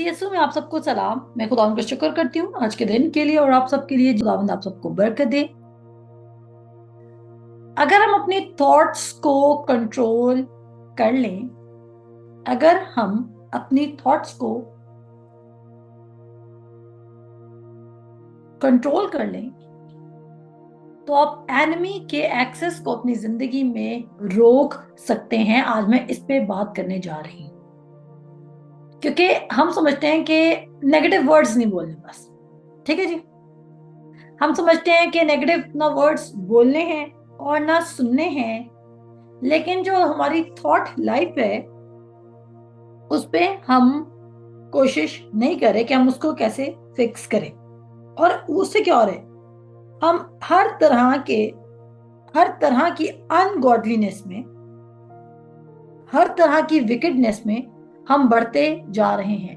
एचसीएसओ में आप सबको सलाम। मैं खुदा का शुक्र करती हूँ आज के दिन के लिए और आप सबके लिए। खुदावंद आप सबको बरकत दे। अगर हम अपने थॉट्स को कंट्रोल कर लें, अगर हम अपनी थॉट्स को कंट्रोल कर लें, तो आप एनिमी के एक्सेस को अपनी जिंदगी में रोक सकते हैं। आज मैं इस पे बात करने जा रही हूँ, क्योंकि हम समझते हैं कि नेगेटिव वर्ड्स नहीं बोलने, बस ठीक है जी। हम समझते हैं कि नेगेटिव ना वर्ड्स बोलने हैं और ना सुनने हैं, लेकिन जो हमारी थॉट लाइफ है उस पे हम कोशिश नहीं कर रहे कि हम उसको कैसे फिक्स करें। और उससे क्या हो रहा है, हम हर तरह की अनगॉडलीनेस में, हर तरह की विकेडनेस में हम बढ़ते जा रहे हैं।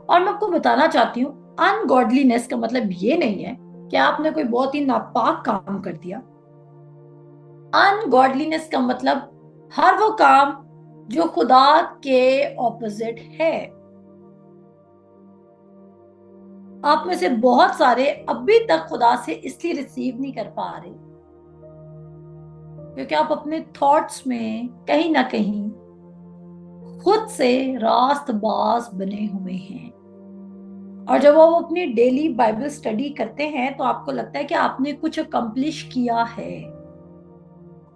और मैं आपको बताना चाहती हूँ, अनगॉडलीनेस का मतलब ये नहीं है कि आपने कोई बहुत ही नापाक काम कर दिया। अनगॉडलीनेस का मतलब हर वो काम जो खुदा के ऑपोजिट है। आप में से बहुत सारे अभी तक खुदा से इसलिए रिसीव नहीं कर पा रहे क्योंकि आप अपने थॉट्स में कहीं ना कहीं खुद से रास्तबाज बने हुए हैं। और जब आप अपनी डेली बाइबल स्टडी करते हैं तो आपको लगता है कि आपने कुछ अकम्प्लिश किया है।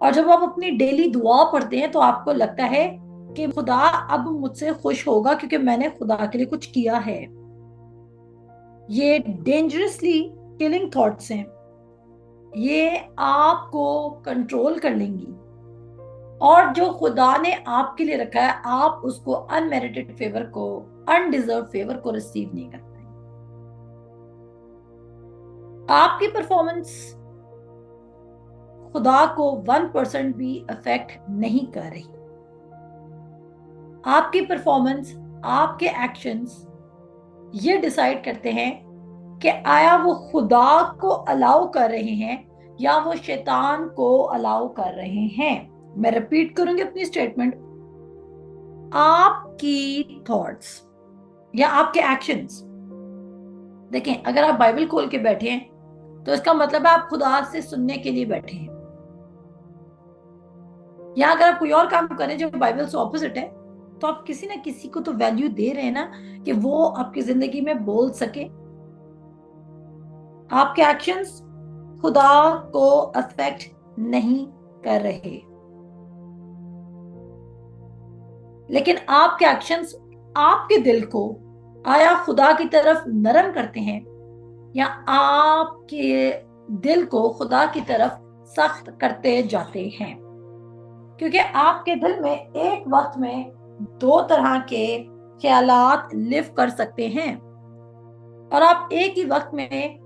और जब आप अपनी डेली दुआ पढ़ते हैं तो आपको लगता है कि खुदा अब मुझसे खुश होगा क्योंकि मैंने खुदा के लिए कुछ किया है। ये डेंजरसली किलिंग थॉट्स हैं। ये आपको कंट्रोल कर लेंगी और जो खुदा ने आपके लिए रखा है आप उसको अनमेरिटेड फेवर को, अनडिजर्व फेवर को रिसीव नहीं कर पाएंगे। आपकी परफॉर्मेंस खुदा को 1% भी अफेक्ट नहीं कर रही। आपकी परफॉर्मेंस, आपके एक्शंस ये डिसाइड करते हैं कि आया वो खुदा को अलाउ कर रहे हैं या वो शैतान को अलाउ कर रहे हैं। मैं रिपीट करूंगी अपनी स्टेटमेंट। आपकी थॉट्स या आपके एक्शंस, देखें, अगर आप बाइबल खोल के बैठे हैं तो इसका मतलब है आप खुदा से सुनने के लिए बैठे हैं। या अगर आप कोई और काम करें जो बाइबल से ऑपोजिट है तो आप किसी ना किसी को तो वैल्यू दे रहे हैं ना, कि वो आपकी जिंदगी में बोल सके। आपके एक्शंस खुदा को अफेक्ट नहीं कर रहे, लेकिन आपके एक्शंस आपके दिल को आया खुदा की तरफ नरम करते हैं या आपके दिल को खुदा की तरफ सख्त करते जाते हैं। क्योंकि आपके दिल में एक वक्त में दो तरह के ख्यालात लिव कर सकते हैं और आप एक ही वक्त में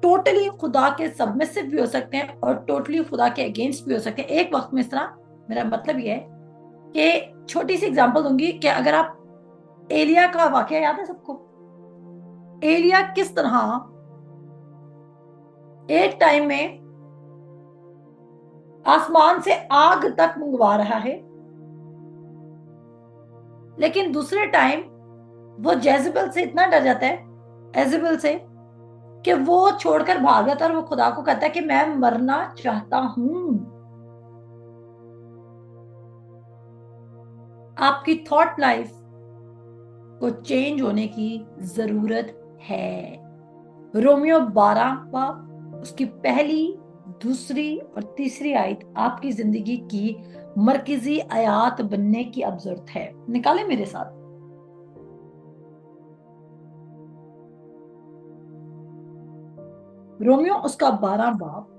टोटली खुदा के सबमिसिव भी हो सकते हैं और टोटली खुदा के अगेंस्ट भी हो सकते हैं एक वक्त में। इस तरह मेरा मतलब ये है कि छोटी सी एग्जांपल दूंगी कि अगर आप एलिया का वाकया याद है सबको, एलिया किस तरह एक टाइम में आसमान से आग तक मंगवा रहा है, लेकिन दूसरे टाइम वो जेजेबल से इतना डर जाता है, एजेबल से, कि वो छोड़कर भाग जाता है और वो खुदा को कहता है कि मैं मरना चाहता हूं। आपकी थॉट लाइफ को चेंज होने की जरूरत है। रोमियो 12 बाब उसकी पहली, दूसरी और तीसरी आयत आपकी जिंदगी की मरकजी आयात बनने की अब जरूरत है। निकाले मेरे साथ। रोमियो उसका 12 बाब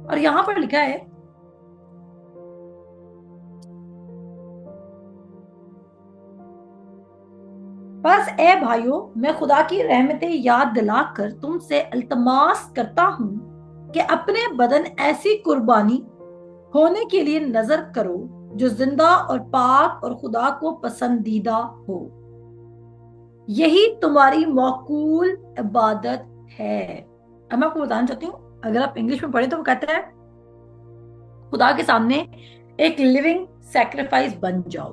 और यहां पर लिखा है, बस ए भाइयों, मैं खुदा की रहमतें याद दिलाकर तुमसे अल्तमास करता हूं कि अपने बदन ऐसी कुर्बानी होने के लिए नजर करो जो जिंदा और पाक और खुदा को पसंदीदा हो। यही तुम्हारी मौकूल इबादत है। अब मैं आपको बताना चाहती हूँ, अगर आप इंग्लिश में पढ़े तो वो कहते हैं खुदा के सामने एक लिविंग सैक्रिफाइस बन जाओ।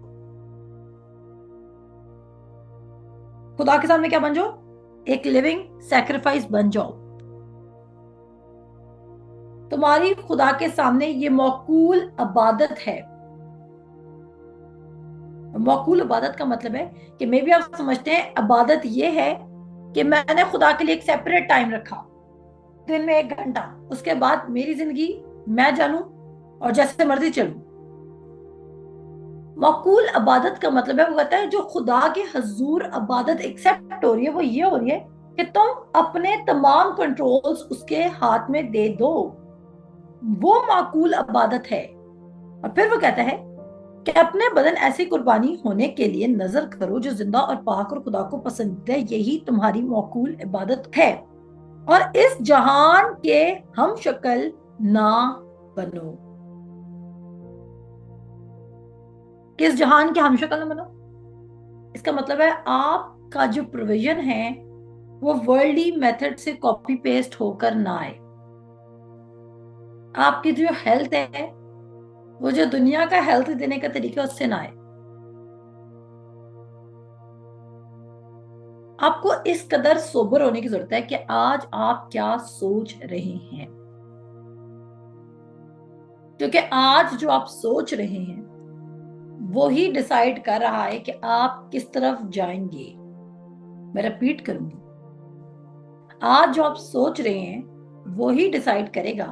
खुदा के सामने क्या बन जाओ? एक लिविंग सैक्रिफाइस बन जाओ। तुम्हारी खुदा के सामने ये मौकूल इबादत है। मौकूल इबादत का मतलब है कि मे भी आप समझते हैं इबादत ये है कि मैंने खुदा के लिए एक सेपरेट टाइम रखा, दिन में 1 घंटा, उसके बाद मेरी जिंदगी मैं जानूं और जैसे मर्जी चलूं। मकबूल इबादत का मतलब है, वो कहता है जो खुदा के हजूर इबादत एक्सेप्ट हो रही है, वो ये हो रही है कि तुम अपने तमाम कंट्रोल्स उसके हाथ में दे दो। वो माकूल इबादत है। और फिर वो कहता है कि अपने बदन ऐसी कुर्बानी होने के लिए नजर करो जो जिंदा और पाक और खुदा को पसंद है। यही तुम्हारी माकूल इबादत है। और इस जहान के हम शक्ल ना बनो। किस जहान के हम शक्ल ना बनो? इसका मतलब है आपका जो प्रोविजन है वो वर्ल्डली मेथड से कॉपी पेस्ट होकर ना आए। आपकी जो हेल्थ है वो जो दुनिया का हेल्थ देने का तरीका उससे ना आए। आपको इस कदर सोबर होने की जरूरत है कि आज आप क्या सोच रहे हैं, क्योंकि आज जो आप सोच रहे हैं वो ही डिसाइड कर रहा है कि आप किस तरफ जाएंगे। मैं रिपीट करूंगी, आज जो आप सोच रहे हैं वो ही डिसाइड करेगा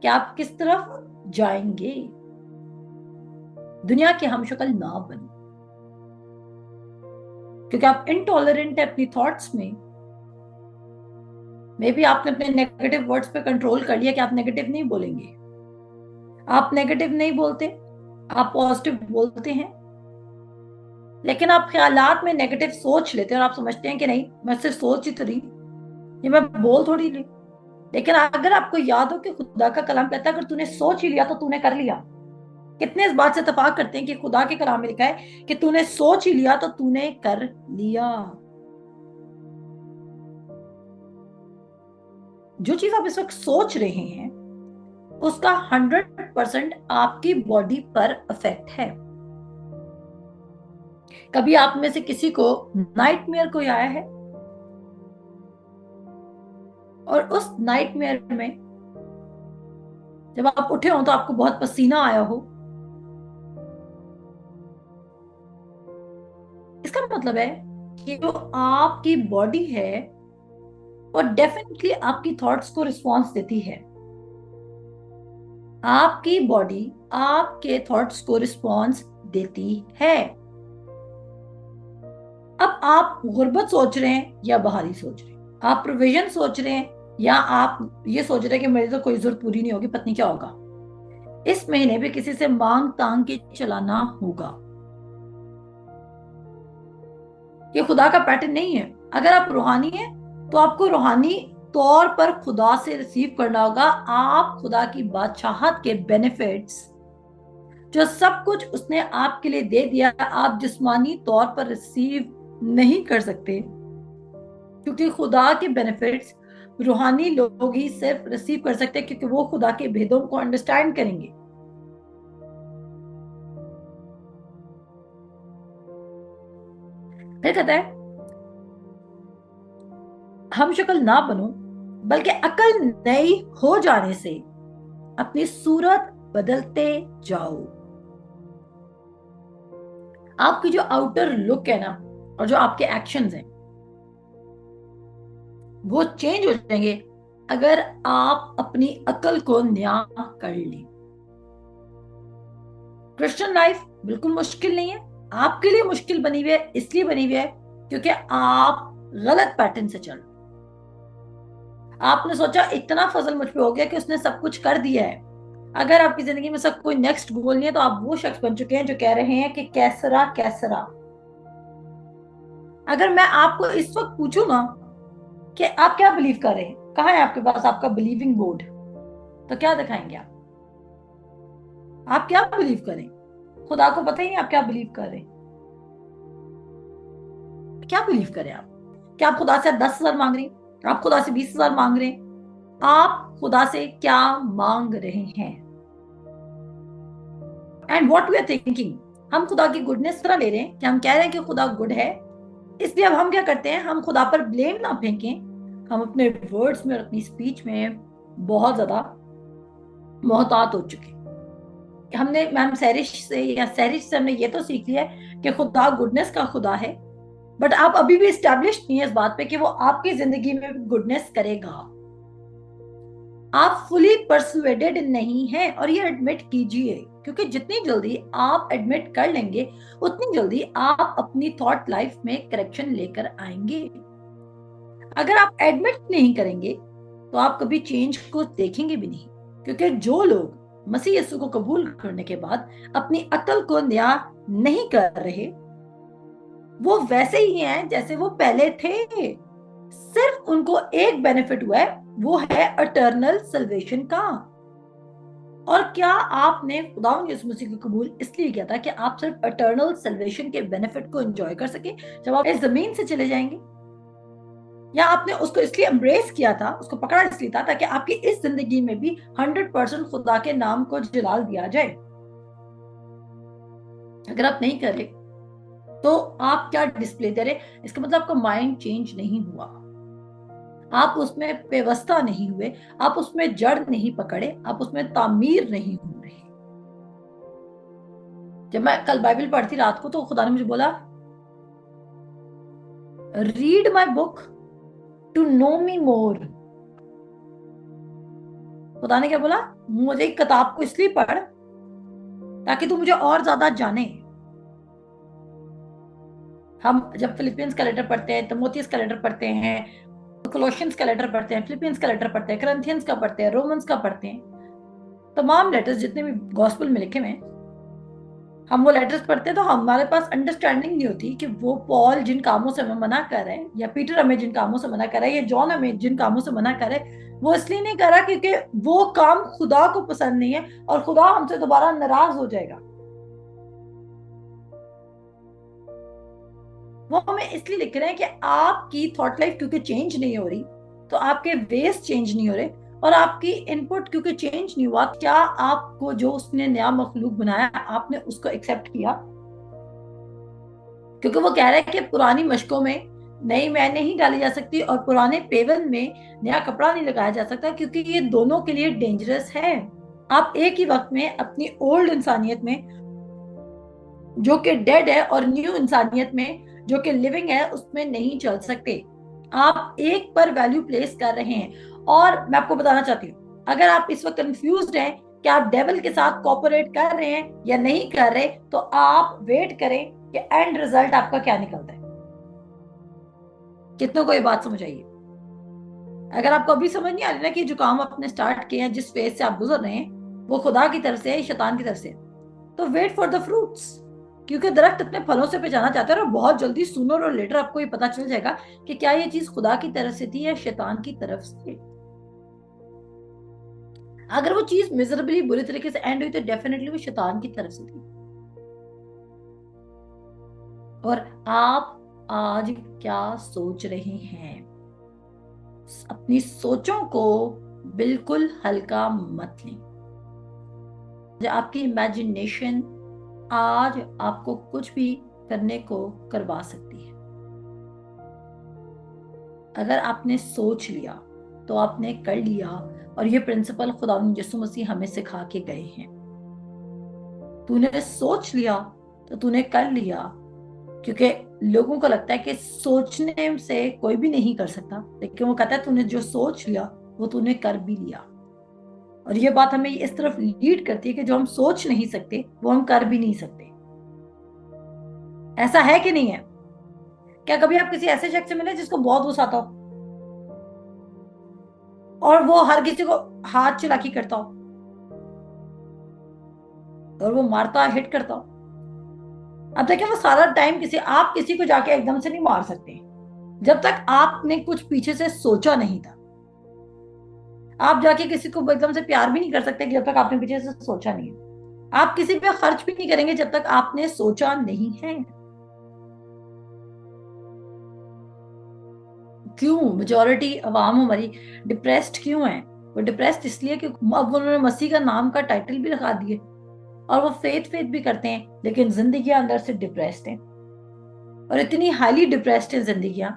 कि आप किस तरफ जाएंगे। दुनिया के हम शक्ल ना बनो, क्योंकि आप इनटॉलरेंट है अपनी थॉट्स में। मे बी आपने अपने नेगेटिव वर्ड्स पे कंट्रोल कर लिया कि आप नेगेटिव नहीं बोलेंगे। आप नेगेटिव नहीं बोलते, आप पॉजिटिव बोलते हैं। लेकिन आप ख्यालात में नेगेटिव सोच लेते हैं और आप समझते हैं कि नहीं, मैं सिर्फ सोच ही तो रही, ये मैं बोल थोड़ी ली। लेकिन अगर आपको याद हो कि खुदा का कलाम कहता है अगर तूने सोच ही लिया तो तूने कर लिया। कितने इस बात से इत्तेफाक करते हैं कि खुदा के कलाम में लिखा है कि तूने सोच ही लिया तो तूने कर लिया। जो चीज आप इस वक्त सोच रहे हैं उसका 100% आपकी बॉडी पर इफेक्ट है। कभी आप में से किसी को नाइटमेयर कोई आया है और उस नाइटमेयर में जब आप उठे हो तो आपको बहुत पसीना आया हो? इसका मतलब है कि जो आपकी बॉडी है वो डेफिनेटली आपकी थॉट्स को रिस्पॉन्स देती है। आपकी बॉडी आपके थॉट्स को रिस्पॉन्स देती है। अब आप गुर्बत सोच रहे हैं या बाहरी सोच रहे हैं, आप प्रोविजन सोच रहे हैं या आप ये सोच रहे हैं कि मेरी तो कोई जरूरत पूरी नहीं होगी, पत्नी क्या होगा, इस महीने भी किसी से मांग तांग के चलाना होगा। ये खुदा का पैटर्न नहीं है। अगर आप रूहानी हैं तो आपको रूहानी तौर पर खुदा से रिसीव करना होगा। आप खुदा की बादशाहत के बेनिफिट्स, जो सब कुछ उसने आपके लिए दे दिया, आप जिस्मानी तौर पर रिसीव नहीं कर सकते, क्योंकि खुदा के बेनिफिट्स रूहानी लोग ही सिर्फ रिसीव कर सकते हैं, क्योंकि वो खुदा के भेदों को अंडरस्टैंड करेंगे। फिर कहता है हम शक्ल ना बनो बल्कि अकल नई हो जाने से अपनी सूरत बदलते जाओ। आपकी जो आउटर लुक है ना और जो आपके एक्शंस हैं वो चेंज हो जाएंगे अगर आप अपनी अकल को नया कर लें। क्रिश्चियन लाइफ बिल्कुल मुश्किल नहीं है। आपके लिए मुश्किल बनी हुई है, इसलिए बनी हुई है क्योंकि आप गलत पैटर्न से चल रहे। आपने सोचा इतना फजल मुझ पे हो गया कि उसने सब कुछ कर दिया है। अगर आपकी जिंदगी में सब कोई नेक्स्ट गोल नहीं है तो आप वो शख्स बन चुके हैं जो कह रहे हैं कि कैसरा कैसरा। अगर मैं आपको इस वक्त पूछूं ना कि आप क्या बिलीव कर रहे हैं, कहाँ है आपके पास आपका बिलीविंग बोर्ड, तो क्या दिखाएंगे आप क्या बिलीव करें? खुदा को पता ही नहीं आप क्या बिलीव कर रहे हैं। क्या बिलीव करें आप? क्या आप खुदा से 10,000 मांग रहे हैं? आप खुदा से 20,000 मांग रहे हैं? आप खुदा से क्या मांग रहे हैं? And what we are thinking, हम खुदा की गुडनेस तरह ले रहे हैं कि हम कह रहे हैं कि खुदा गुड है, इसलिए अब हम क्या करते हैं, हम खुदा पर ब्लेम ना फेंकें, हम अपने वर्ड्स में और अपनी स्पीच में बहुत ज्यादा मोहतात हो चुके। हमने मैम सैरिश से या सैरिश से हमने ये तो सीख लिया है कि खुदा गुडनेस का खुदा है, बट आप अभी भी स्टैब्लिश नहीं है इस बात पे कि वो आपकी जिंदगी में गुडनेस करेगा। आप फुली परसुएडेड नहीं है, और ये एडमिट कीजिए, क्योंकि जितनी जल्दी आप एडमिट कर लेंगे उतनी जल्दी आप अपनी थॉट लाइफ में करेक्शन लेकर आएंगे। अगर आप एडमिट नहीं करेंगे तो आप कभी चेंज को देखेंगे भी नहीं, क्योंकि जो लोग मसीह यीशु को कबूल करने के बाद अपनी अकल को नया नहीं कर रहे, वो वैसे ही हैं जैसे वो पहले थे। सिर्फ उनको एक बेनिफिट हुआ है, वो है इटर्नल सल्वेशन का। और क्या आपने खुदावंद यीशु मसीह को कबूल इसलिए किया था कि आप सिर्फ इटर्नल सल्वेशन के बेनिफिट को एंजॉय कर सके जब आप इस जमीन से चले जाएंगे, या आपने उसको इसलिए एम्ब्रेस किया था, उसको पकड़ा इसलिए था ताकि आपकी इस जिंदगी में भी 100% खुदा के नाम को जलाल दिया जाए? अगर आप नहीं करे तो आप क्या डिस्प्ले दे रहे, इसका मतलब आपका माइंड चेंज नहीं हुआ, आप उसमें व्यवस्था नहीं हुए, आप उसमें जड़ नहीं पकड़े, आप उसमें तामीर नहीं हो रहे। जब मैं कल बाइबल पढ़ती रात को तो खुदा ने मुझे बोला, read my book to know me more. खुदा ने क्या बोला, मुझे एक किताब को इसलिए पढ़ ताकि तू मुझे और ज्यादा जाने। हम जब फिलिपियंस का लेटर पढ़ते हैं, तिमोथियस का लेटर पढ़ते हैं, कोलोशियंस का लेटर पढ़ते हैं, फिलिपियंस का लेटर पढ़ते हैं, करंथियंस का पढ़ते हैं, रोमन्स का पढ़ते हैं, तमाम लेटर्स जितने भी गॉस्पेल में लिखे हुए हैं, हम वो लेटर्स पढ़ते हैं तो हमारे पास अंडरस्टैंडिंग नहीं होती कि वो पॉल जिन कामों से हमें मना कर रहे हैं, या पीटर हमें जिन कामों से मना कर रहा है, या जॉन हमें जिन कामों से मना कर रहे हैं, वो इसलिए नहीं कर रहा क्योंकि वो काम खुदा को पसंद नहीं है और खुदा हमसे दोबारा नाराज हो जाएगा। वो हमें इसलिए लिख रहे हैं कि आपकी थॉट लाइफ क्योंकि चेंज नहीं हो रही, तो आपके वेज चेंज नहीं हो रहे, और आपकी इनपुट क्योंकि चेंज नहीं हुआ, क्या आपको जो उसने नया मखलूक बनाया आपने उसको एक्सेप्ट किया? क्योंकि वो कह रहा है कि पुरानी मशकों में नई मैं नहीं डाली जा सकती और पुराने पेवन में नया कपड़ा नहीं लगाया जा सकता, क्योंकि ये दोनों के लिए डेंजरस है। आप एक ही वक्त में अपनी ओल्ड इंसानियत में जो कि डेड है और न्यू इंसानियत में जो कि लिविंग है उसमें नहीं चल सकते। आप एक पर वैल्यू प्लेस कर रहे हैं। और मैं आपको बताना चाहती हूँ, अगर आप इस वक्त कंफ्यूज्ड हैं कि आप डेविल के साथ कोऑपरेट कर रहे हैं या नहीं कर रहे, तो आप वेट करें कि एंड रिजल्ट आपका क्या निकलता है। कितनों को ये बात समझ आइए? अगर आपको अभी समझ नहीं आ रही ना कि जो काम आपने स्टार्ट किए हैं, जिस फेज से आप गुजर रहे हैं, वो खुदा की तरफ से है, शैतान की तरफ से, तो वेट फॉर द फ्रूट्स, क्योंकि दरख्त अपने फलों से पहचाना जाता है, और बहुत जल्दी सूनर और लेटर आपको ये पता चल जाएगा कि क्या ये चीज खुदा की तरफ से थी या शैतान की तरफ से। अगर वो चीज मिजरेबली बुरी तरीके से एंड हुई तो डेफिनेटली वो शैतान की तरफ से थी। और आप आज क्या सोच रहे हैं, अपनी सोचों को बिल्कुल हल्का मत लें। आपकी इमेजिनेशन आज आपको कुछ भी करने को करवा सकती है। अगर आपने सोच लिया तो आपने कर लिया, और ये प्रिंसिपल खुदावंद यीशु मसीह हमें सिखा के गए हैं। तूने सोच लिया तो तूने कर लिया, क्योंकि लोगों को लगता है कि सोचने से कोई भी नहीं कर सकता, लेकिन वो कहता है तूने जो सोच लिया वो तूने कर भी लिया। और ये बात हमें इस तरफ लीड करती है कि जो हम सोच नहीं सकते वो हम कर भी नहीं सकते। ऐसा है कि नहीं है? क्या कभी आप किसी ऐसे शख्स से मिले जिसको बहुत गुस्सा आता हो और वो हर किसी को हाथ चलाकी करता हो और वो मारता हिट करता हो? अब देखिए, वो सारा टाइम आप किसी को जाके एकदम से नहीं मार सकते जब तक आपने कुछ पीछे से सोचा नहीं था। आप जाके किसी को एकदम से प्यार भी नहीं कर सकते जब तक आपने पीछे से सोचा नहीं है। आप किसी पे खर्च भी नहीं करेंगे जब तक आपने सोचा नहीं है। क्यों मेजोरिटी अवाम हमारी डिप्रेस्ड क्यों है? वो डिप्रेस्ड इसलिए कि अब उन्होंने मसीह का नाम का टाइटल भी लगा दिए। और वो फेथ फेथ भी करते हैं, लेकिन जिंदगियां अंदर से डिप्रेस्ड हैं, और इतनी हाईली डिप्रेस्ड है जिंदगियां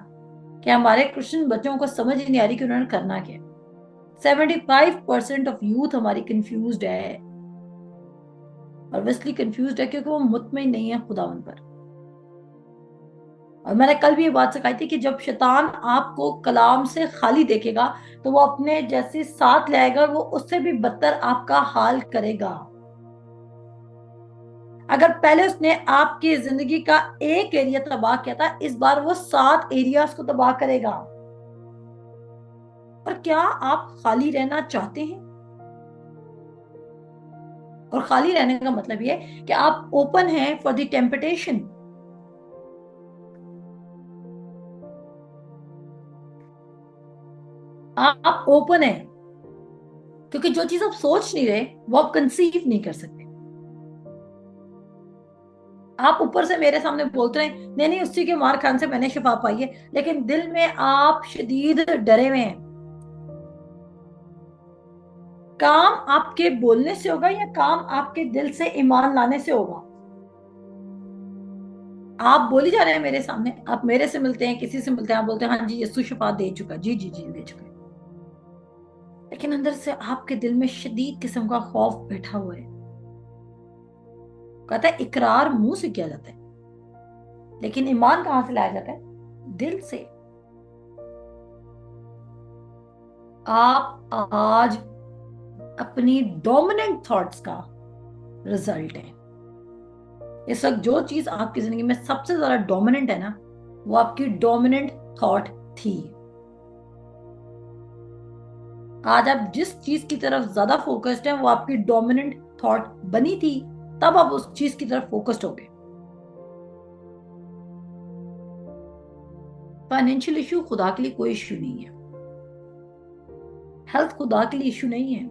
कि हमारे क्रिश्चियन बच्चों को समझ ही नहीं आ रही कि उन्होंने करना क्या। 75% ऑफ यूथ हमारी कंफ्यूज्ड है, और इसलिए कंफ्यूज्ड है क्योंकि वो मुतमिन नहीं है खुदावन पर। और मैंने कल भी ये बात सिखाई थी कि जब शैतान आपको कलाम से खाली देखेगा तो वो अपने जैसे साथ लाएगा, वो उससे भी बदतर आपका हाल करेगा। अगर पहले उसने आपकी जिंदगी का एक एरिया तबाह किया था, इस बार वो 7 एरियाज को तबाह करेगा। और क्या आप खाली रहना चाहते हैं? और खाली रहने का मतलब ये कि आप ओपन हैं फॉर द टेम्पटेशन। आप ओपन हैं, क्योंकि जो चीज आप सोच नहीं रहे वो आप कंसीव नहीं कर सकते। आप ऊपर से मेरे सामने बोलते रहे नहीं नहीं उसी के मार खान से मैंने शिफा पाई है, लेकिन दिल में आप शदीद डरे हुए हैं। काम आपके बोलने से होगा या काम आपके दिल से ईमान लाने से होगा? आप बोली जा रहे हैं मेरे सामने, आप मेरे से मिलते हैं, किसी से मिलते हैं, आप बोलते हैं हाँ जी यीशु शिफा दे चुका, जी जी जी दे चुका, लेकिन अंदर से आपके दिल में शदीद किस्म का खौफ बैठा हुआ है। कहता है इकरार मुंह से किया जाता है, लेकिन ईमान कहां से लाया जाता है? दिल से। आप आज अपनी डोमिनेंट थॉट्स का रिजल्ट है। इस वक्त जो चीज आपकी जिंदगी में सबसे ज्यादा डोमिनेंट है ना, वो आपकी डोमिनेंट थॉट थी। आज आप जिस चीज की तरफ ज्यादा फोकस्ड है वो आपकी डोमिनेंट थॉट बनी थी, तब आप उस चीज की तरफ फोकस्ड हो गए। फाइनेंशियल इशू खुदा के लिए कोई इशू नहीं है, हेल्थ खुदा के लिए इशू नहीं है,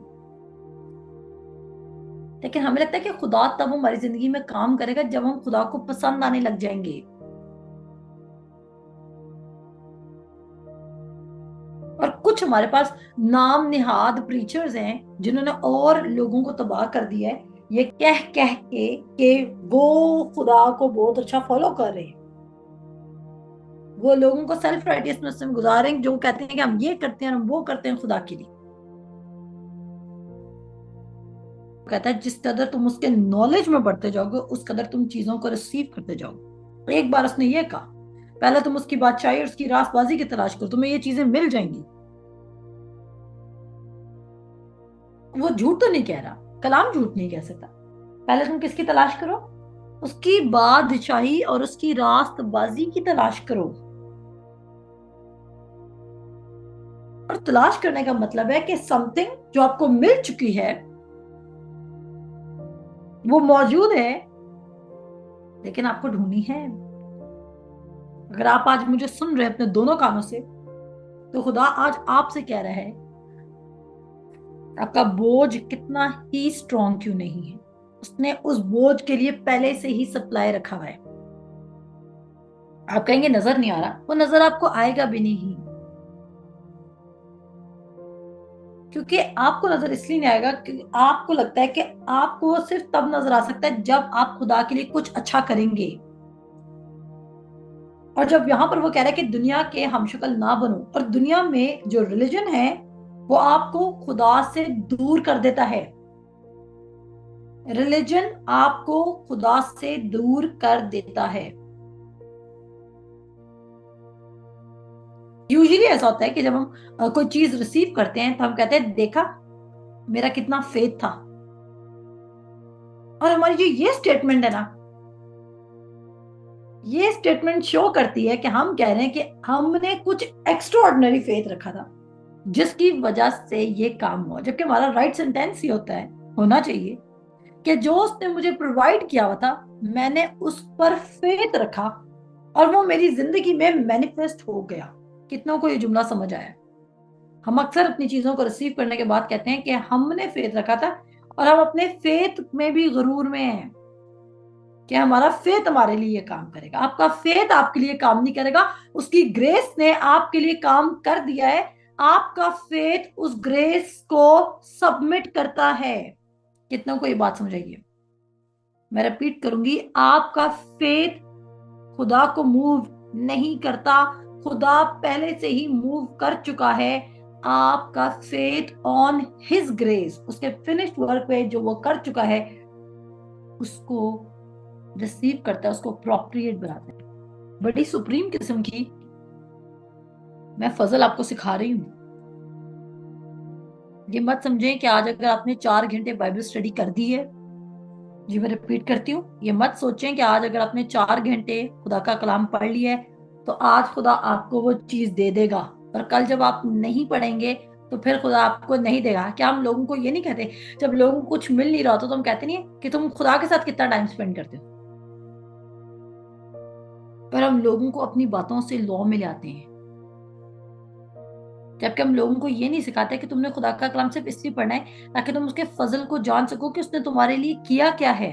लेकिन हमें लगता है कि खुदा तब हमारी जिंदगी में काम करेगा जब हम खुदा को पसंद आने लग जाएंगे। और कुछ हमारे पास नाम निहाद प्रीचर्स हैं जिन्होंने और लोगों को तबाह कर दिया है, ये कह कह के कि वो खुदा को बहुत अच्छा फॉलो कर रहे हैं। वो लोगों को सेल्फ राइटियसनेस में गुजार रहे हैं, जो कहते हैं कि हम ये करते हैं, हम वो करते हैं खुदा के लिए। कहता है जिस कदर तुम उसके नॉलेज में बढ़ते जाओगे उस कदर तुम चीजों को रिसीव करते जाओगे। एक बार उसने ये कहा, पहले तुम उसकी बादशाही और उसकी रासबाजी की तलाश करो, तुम्हें ये चीजें मिल जाएंगी। वो झूठ तो नहीं कह रहा, कलाम झूठ नहीं कह सकता। पहले तुम किसकी तलाश करो? उसकी बादशाही और उसकी रास्तबाजी की तलाश करो। और तलाश करने का मतलब है कि समथिंग जो आपको मिल चुकी है वो मौजूद है, लेकिन आपको ढूंढनी है। अगर आप आज मुझे सुन रहे हैं अपने दोनों कानों से, तो खुदा आज आपसे कह रहा है आपका बोझ कितना ही स्ट्रॉन्ग क्यों नहीं है, उसने उस बोझ के लिए पहले से ही सप्लाई रखा हुआ है। आप कहेंगे नजर नहीं आ रहा, वो नजर आपको आएगा भी नहीं, क्योंकि आपको नजर इसलिए नहीं आएगा क्योंकि आपको लगता है कि आपको वो सिर्फ तब नजर आ सकता है जब आप खुदा के लिए कुछ अच्छा करेंगे। और जब यहां पर वो कह रहा है कि दुनिया के हमशक्ल ना बनो, और दुनिया में जो रिलीजन है वो आपको खुदा से दूर कर देता है। रिलीजन आपको खुदा से दूर कर देता है। यूजुअली ऐसा होता है कि जब हम कोई चीज रिसीव करते हैं तो हम कहते हैं देखा मेरा कितना फेथ था। और हमारी जो ये स्टेटमेंट है ना, ये स्टेटमेंट शो करती है कि हम कह रहे हैं कि हमने कुछ एक्स्ट्रा ऑर्डिनरी फेथ रखा था जिसकी वजह से ये काम हुआ, जबकि हमारा राइट सेंटेंस ही होता है, होना चाहिए कि जो उसने मुझे प्रोवाइड किया हुआ था मैंने उस पर फेथ रखा और वो मेरी जिंदगी में मैनिफेस्ट हो गया। कितनों को ये जुमला समझ आया? हम अक्सर अपनी चीजों को रिसीव करने के बाद कहते हैं कि हमने फेथ रखा था, और हम अपने फेथ में भी गरूर में हैं कि हमारा फेथ हमारे लिए ये काम करेगा। आपका फेथ आपके लिए काम नहीं करेगा, उसकी ग्रेस ने आपके लिए काम कर दिया है। आपका फेथ उस ग्रेस को सबमिट करता है। कितनों को ये बात समझ आई है? मैं रिपीट करूंगी, आपका फेथ खुदा को मूव नहीं करता, खुदा पहले से ही मूव कर चुका है। आपका फेथ ऑन हिज ग्रेस, उसके फिनिश्ड वर्क पे जो वो कर चुका है, उसको रिसीव करता है, उसको अप्रोप्रिएट बनाता है। बड़ी सुप्रीम किस्म की मैं फजल आपको सिखा रही हूं। ये मत समझें कि आज अगर आपने 4 घंटे बाइबल स्टडी कर दी है, जी मैं रिपीट करती हूँ, ये मत सोचें कि आज अगर आपने 4 घंटे खुदा का कलाम पढ़ लिया है तो आज खुदा आपको वो चीज दे देगा, और कल जब आप नहीं पढ़ेंगे तो फिर खुदा आपको नहीं देगा। क्या हम लोगों को ये नहीं कहते, जब लोगों को कुछ मिल नहीं रहा होता तो हम कहते नहीं है कि तुम खुदा के साथ कितना टाइम स्पेंड करते हो? पर हम लोगों को अपनी बातों से लॉ में ले आते हैं, जबकि हम लोगों को ये नहीं सिखाते कि तुमने खुदा का कलाम सिर्फ इसलिए पढ़ना है ताकि तुम उसके फजल को जान सको कि उसने तुम्हारे लिए किया क्या है।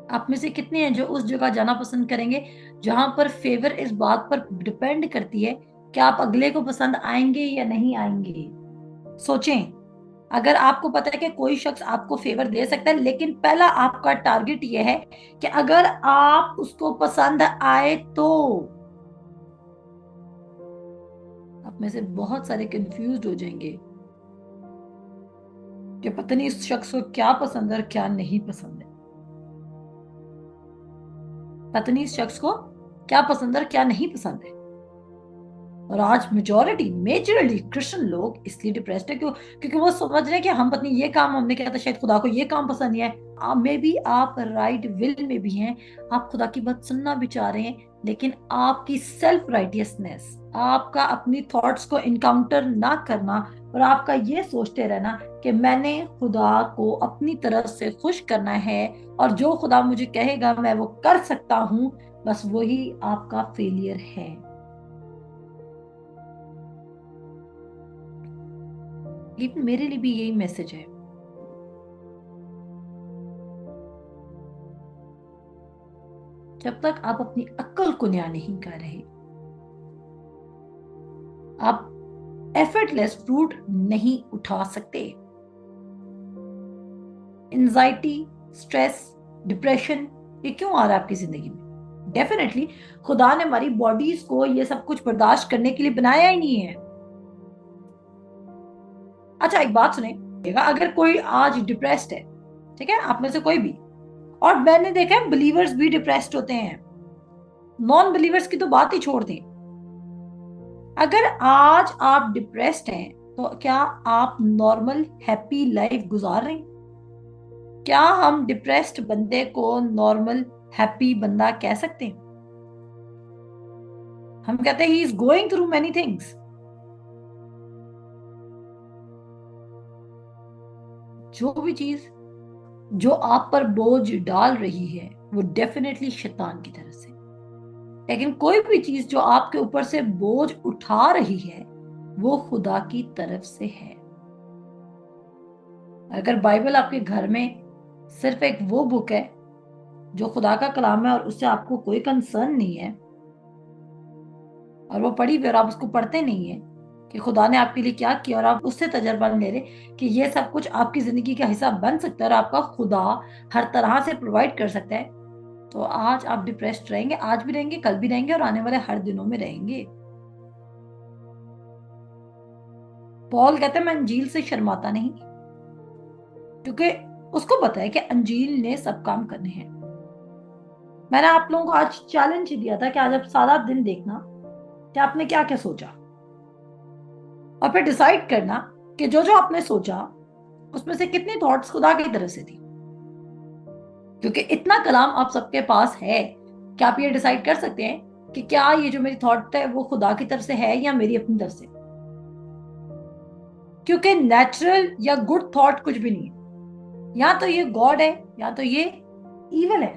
आप में से कितने हैं जो उस जगह जाना पसंद करेंगे जहां पर फेवर इस बात पर डिपेंड करती है कि आप अगले को पसंद आएंगे या नहीं आएंगे? सोचें, अगर आपको पता है कि कोई शख्स आपको फेवर दे सकता है, लेकिन पहला आपका टारगेट यह है कि अगर आप उसको पसंद आए तो। आप में से बहुत सारे कंफ्यूज हो जाएंगे कि पता नहीं इस शख्स को क्या पसंद है और क्या नहीं पसंद है, पता नहीं इस शख्स को क्या पसंद है और क्या नहीं पसंद है। और आज मेजोरिटी मेजरली क्रिश्चियन लोग इसलिए डिप्रेस्ड है, क्योंकि वो समझ रहे हैं कि हम पत्नी ये काम हमने किया था, शायद खुदा को ये काम पसंद नहीं है। मे बी आप राइट विल में भी हैं, आप खुदा की बात सुनना भी चाह रहे हैं, लेकिन आपकी सेल्फ राइटियसनेस, आपका अपनी थॉट्स को इनकाउंटर ना करना और आपका ये सोचते रहना कि मैंने खुदा को अपनी तरफ से खुश करना है और जो खुदा मुझे कहेगा मैं वो कर सकता हूं, बस वही आपका फेलियर है। लेकिन मेरे लिए भी यही मैसेज है, जब तक आप अपनी अक्ल को न्याय नहीं कर रहे, आप एफर्टलेस फ्रूट नहीं उठा सकते। एंजाइटी, स्ट्रेस, डिप्रेशन, ये क्यों आ रहा है आपकी जिंदगी में? डेफिनेटली खुदा ने हमारी बॉडीज को ये सब कुछ बर्दाश्त करने के लिए बनाया ही नहीं है। अच्छा एक बात सुने, अगर कोई आज डिप्रेस्ड है, ठीक है, आप में से कोई भी, और मैंने देखा है बिलीवर्स भी डिप्रेस्ड होते हैं, नॉन बिलीवर्स की तो बात ही छोड़ दें। अगर आज आप डिप्रेस्ड हैं तो क्या आप नॉर्मल हैप्पी लाइफ गुजार रहे हैं? क्या हम डिप्रेस्ड बंदे को नॉर्मल हैप्पी बंदा कह सकते हैं? हम कहते हैं he is going through many things. जो भी चीज जो आप पर बोझ डाल रही है वो डेफिनेटली शैतान की तरफ से, लेकिन कोई भी चीज जो आपके ऊपर से बोझ उठा रही है वो खुदा की तरफ से है। अगर बाइबल आपके घर में सिर्फ एक वो बुक है जो खुदा का कलाम है और उससे आपको कोई कंसर्न नहीं है, और वो पढ़ी हुई और आप उसको पढ़ते नहीं है कि खुदा ने आपके लिए क्या किया, और आप उससे तजर्बा ले रहे कि ये सब कुछ आपकी जिंदगी का हिस्सा बन सकता है और आपका खुदा हर तरह से प्रोवाइड कर सकता है, तो आज आप डिप्रेस्ड रहेंगे, आज भी रहेंगे, कल भी रहेंगे और आने वाले हर दिनों में रहेंगे। पॉल कहते हैं मैं अंजील से शर्माता नहीं, क्योंकि उसको पता है कि अंजील ने सब काम करने हैं। मैंने आप लोगों को आज चैलेंज दिया था कि आज आप सारा दिन देखना कि आपने क्या क्या सोचा, और फिर डिसाइड करना कि जो जो आपने सोचा उसमें से कितनी थॉट्स खुदा की तरफ से थी। क्योंकि इतना कलाम आप सबके पास है कि आप ये डिसाइड कर सकते हैं कि क्या ये जो मेरी थॉट है वो खुदा की तरफ से है या मेरी अपनी तरफ से। क्योंकि नेचुरल या गुड थॉट कुछ भी नहीं है, या तो ये गॉड है या तो ये इवल है।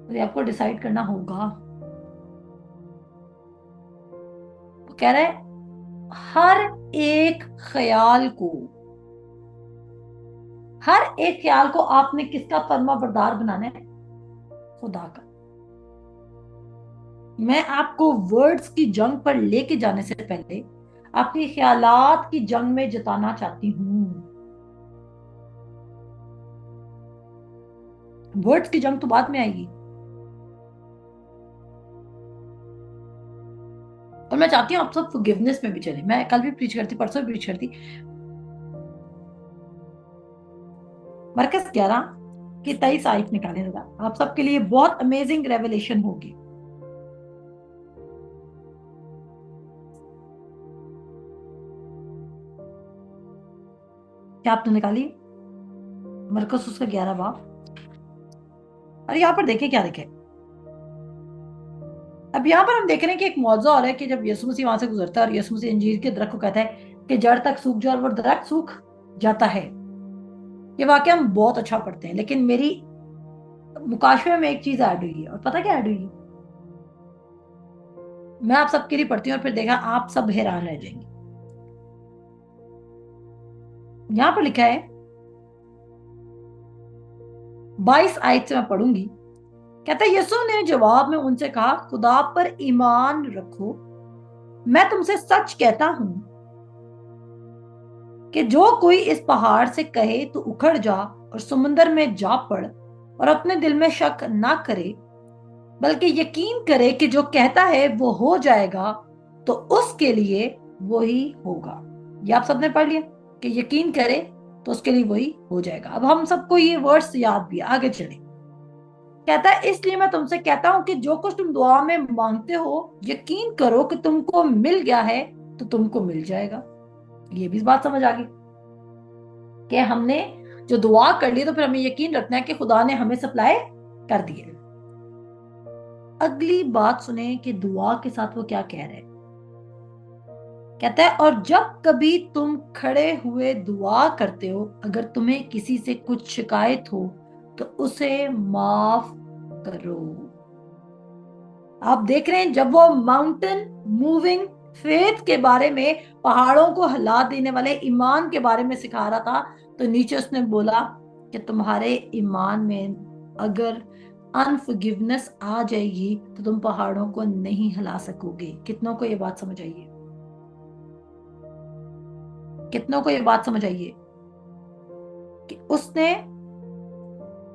तो ये आपको डिसाइड करना होगा। वो कह रहा है हर एक ख्याल को, हर एक ख्याल को आपने किसका फर्मा बरदार बनाना है? खुदा का। मैं आपको वर्ड्स की जंग पर लेके जाने से पहले आपके ख्यालात की जंग में जिताना चाहती हूँ। वर्ड्स की जंग तो बाद में आएगी। और मैं चाहती हूँ आप सब फॉरगिवनेस में भी चले। मैं कल भी प्रीच करती, परसों भी प्रीच करती। मरकज 11 की 23 आयत निकालें जरा, आप सबके लिए बहुत अमेजिंग रेवलेशन होगी। क्या आपने निकाली? मरकज उसका 11 बाब। और यहाँ पर देखे क्या देखे? अब यहाँ पर हम देख रहे हैं कि एक मौजूद और है कि जब यीशु मसीह वहां से गुजरता है और यीशु मसीह अंजीर के दरख्त को कहता है कि जड़ तक सूख जाए और वो दरख्त सूख जाता है। ये वाक्य हम बहुत अच्छा पढ़ते हैं, लेकिन मेरी मुकाशवे में एक चीज ऐड हुई है। और पता क्या ऐड हुई है? मैं आप सबके लिए पढ़ती हूँ और फिर देखा आप सब हैरान रह जाएंगे। यहां पर लिखा है, 22 आयत से मैं पढ़ूंगी। कहता है, यीशु ने जवाब में उनसे कहा, खुदा पर ईमान रखो। मैं तुमसे सच कहता हूं कि जो कोई इस पहाड़ से कहे तो उखड़ जा और समुद्र में जा पड़, और अपने दिल में शक ना करे, बल्कि यकीन करे कि जो कहता है वो हो जाएगा, तो उसके लिए वही होगा। ये आप सबने पढ़ लिया कि यकीन करे तो उसके लिए वही हो जाएगा। अब हम सबको ये वर्ड्स याद भी है। आगे चले। कहता है, इसलिए मैं तुमसे कहता हूं कि जो कुछ तुम दुआ में मांगते हो, यकीन करो कि तुमको मिल गया है तो तुमको मिल जाएगा। ये भी बात समझ आ गई कि हमने जो दुआ कर ली तो फिर हमें यकीन रखना है कि खुदा ने हमें सप्लाई कर दिए। अगली बात सुने कि दुआ के साथ वो क्या कह रहे हैं। कहता है, और जब कभी तुम खड़े हुए दुआ करते हो, अगर तुम्हें किसी से कुछ शिकायत हो तो उसे माफ करो। आप देख रहे हैं, जब वो माउंटेन मूविंग फेथ के बारे में, पहाड़ों को हिला देने वाले ईमान के बारे में सिखा रहा था, तो नीचे उसने बोला कि तुम्हारे ईमान में अगर अनफॉरगिवनेस आ जाएगी तो तुम पहाड़ों को नहीं हिला सकोगे। कितनों को ये बात समझ आई है? कितनों को ये बात समझ आई है कि उसने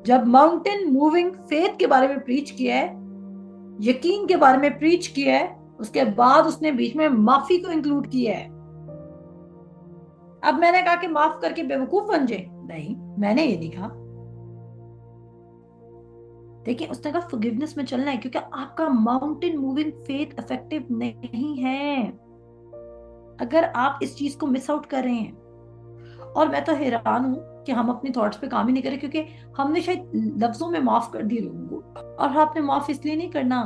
जब माउंटेन मूविंग फेथ के बारे में प्रीच किया है, यकीन के बारे में प्रीच किया है, उसके बाद उसने बीच में माफी को इंक्लूड किया है। अब मैंने कहा कि माफ करके बेवकूफ बन जाए? नहीं, मैंने ये नहीं कहा। देखिए, उसने कहा फॉरगिवनेस में चलना है, क्योंकि आपका माउंटेन मूविंग फेथ इफेक्टिव नहीं है अगर आप इस चीज को मिस आउट कर रहे हैं। और मैं तो हैरान हूं कि हम अपनी थॉट्स पे काम ही नहीं करें, क्योंकि हमने शायद लफ्जों में माफ कर दिए लोगों को। और आपने माफ इसलिए नहीं करना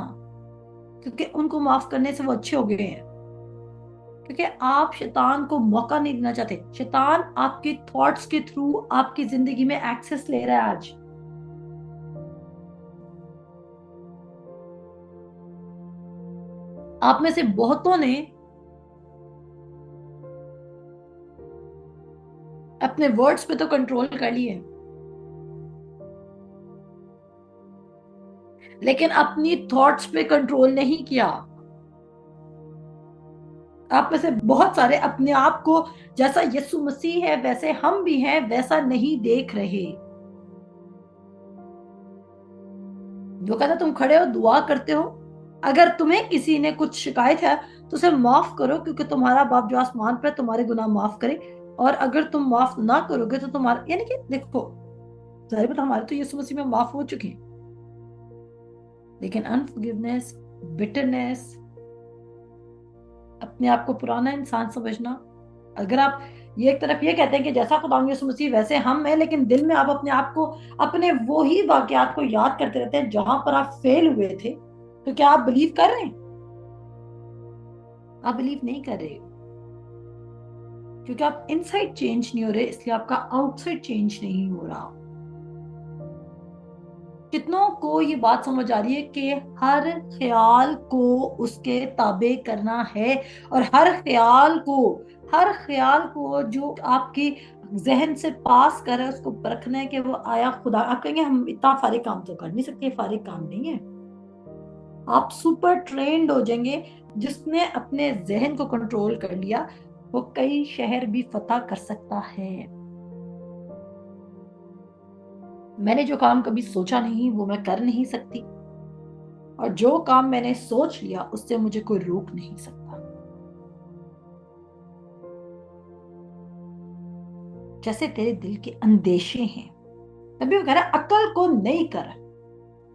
क्योंकि उनको माफ करने से वो अच्छे हो गए हैं, क्योंकि आप शैतान को मौका नहीं देना चाहते। शैतान आपके थॉट्स के थ्रू आपकी जिंदगी में एक्सेस ले रहा है आज। आप में से बहुतों ने अपने वर्ड्स पे तो कंट्रोल कर लिए, लेकिन अपनी थॉट्स पे कंट्रोल नहीं किया। आप में से बहुत सारे अपने आप को जैसा यीशु मसीह है वैसे हम भी हैं वैसा नहीं देख रहे। जो कहता तुम खड़े हो दुआ करते हो, अगर तुम्हें किसी ने कुछ शिकायत है तो उसे माफ करो, क्योंकि तुम्हारा बाप जो आसमान पर तुम्हारे गुनाह माफ करे। और अगर तुम माफ ना करोगे तो तुम्हारा, यानी कि देखो, जाहिर बात हमारे तो यीशु मसीह में माफ हो चुके हैं, लेकिन अनफॉरगिवनेस, बिटरनेस, अपने आप को पुराना इंसान समझना। अगर आप ये एक तरफ ये कहते हैं कि जैसा खुदा यीशु मसीह वैसे हम हैं, लेकिन दिल में आप अपने आप को, अपने वो ही वाकयात को याद करते रहते हैं जहां पर आप फेल हुए थे, तो क्या आप बिलीव कर रहे हैं? आप बिलीव नहीं कर रहे, क्योंकि आप इनसाइड चेंज नहीं हो रहे, इसलिए आपका आउटसाइड चेंज नहीं हो रहा। कितनों को ये बात समझ आ रही है कि हर ख्याल को उसके ताबे करना है, और हर ख्याल को जो आपकी जहन से पास कर रहा है उसको परखना है कि वो आया खुदा। आप कहेंगे हम इतना फारिग काम तो कर नहीं सकते, फारिग काम नहीं है। आप सुपर ट्रेंड हो जाएंगे। जिसने अपने जहन को कंट्रोल कर लिया वो कई शहर भी फतह कर सकता है। मैंने जो काम कभी सोचा नहीं वो मैं कर नहीं सकती, और जो काम मैंने सोच लिया उससे मुझे कोई रोक नहीं सकता। जैसे तेरे दिल के अंदेशे हैं, तभी वो कह रहा है अक्ल को नहीं कर।